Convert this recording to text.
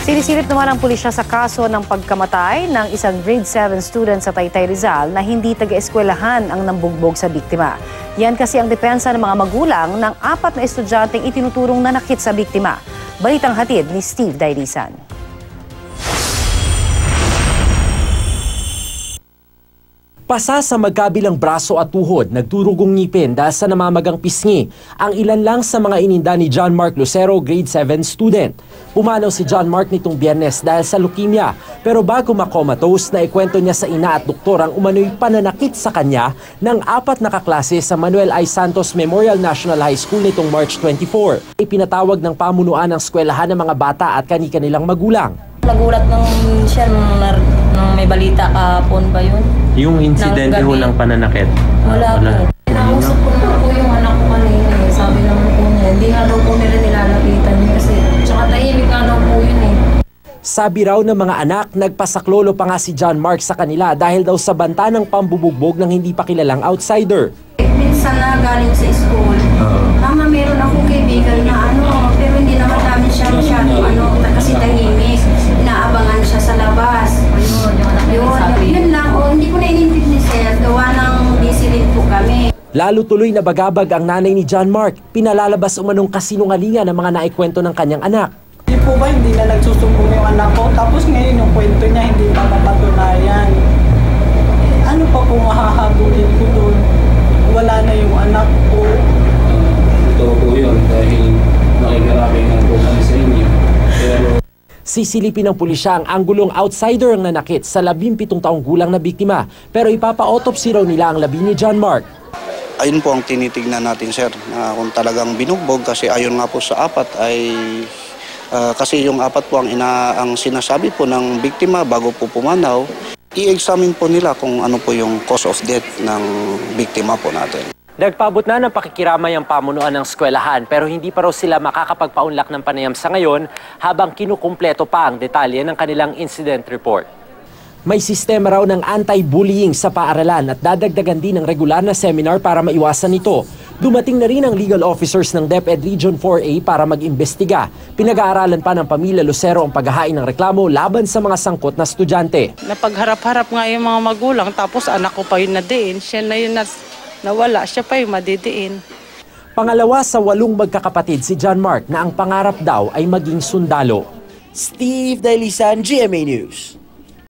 Sinisilip naman ang pulisya sa kaso ng pagkamatay ng isang grade 7 student sa Taytay, Rizal na hindi taga-eskwelahan ang nambugbog sa biktima. Yan kasi ang depensa ng mga magulang ng 4 na estudyanteng itinuturong nanakit sa biktima. Balitang hatid ni Steve Dailisan. Pasa sa magkabilang braso at tuhod, nagdurugong ngipin dahil sa namamagang pisngi. Ang ilan lang sa mga ininda ni John Mark Lucero, grade 7 student. Pumanaw si John Mark nitong Biyernes dahil sa leukemia. Pero bago makomatose, naikwento niya sa ina at doktor ang umano'y pananakit sa kanya ng 4 na kaklase sa Manuel I. Santos Memorial National High School nitong March 24. Ipinatawag ng pamunuan ng eskwelahan ng mga bata at kani-kanilang magulang. Nagulat nung siya nung may balita kahapon ba yun? Yung insidente ho ng pananakit? Wala po. Pinausap ko na po yung anak ko kanina. Sabi naman po niya, hindi nga daw po nila nilalapitan niya kasi tsaka tahimik nga daw po yun eh. Sabi raw ng mga anak, nagpasaklolo pa nga si John Mark sa kanila dahil daw sa banta ng pambubugbog ng hindi pa kilalang outsider. Minsan na galing sa school, mama meron akong kaibigan na pero hindi naman namin siya masyado kasi tahimik. Inaabangan siya sa labas. Yun lang, hindi ko na inintindi ni Sir, gawa ng busy rin po kami. Lalo tuloy na bagabag ang nanay ni John Mark, pinalalabas umanong kasinungalingan ng mga naikwento ng kanyang anak. Hindi po ba hindi na nagsusumbong yung anak ko, tapos ngayon yung kwento niya hindi pa mapatunayan. Ano pa kung hahabulin ko doon? Wala na yung anak ko. Totoo po yun dahil nakikarami nga po kami sa inyo. Pero Sisilipin ng pulisya ang anggulong outsider ang nanakit sa 17 taong gulang na biktima, pero ipapa-autopsy raw nila ang labi ni John Mark. Ayun po ang tinitignan natin, sir, na kung talagang binugbog kasi ayon nga po sa 4 ay kasi yung 4 po ang sinasabi po ng biktima bago po pumanaw. I-examine po nila kung ano po yung cause of death ng biktima po natin. Nagpabot na ng pakikiramay ang pamunuan ng eskwelahan pero hindi pa raw sila makakapagpaunlak ng panayam sa ngayon habang kinukumpleto pa ang detalye ng kanilang incident report. May sistema raw ng anti-bullying sa paaralan at dadagdagan din ng regular na seminar para maiwasan ito. Dumating na rin ang legal officers ng DepEd Region 4A para mag-imbestiga. Pinag-aaralan pa ng pamilya Lucero ang paghahain ng reklamo laban sa mga sangkot na estudyante. Napagharap-harap nga yung mga magulang tapos anak ko pa yun nadiin. Siya na yun nawala, siya pa yung madidiin. Pangalawa sa 8 magkakapatid si John Mark na ang pangarap daw ay maging sundalo. Steve Dailisan, GMA News.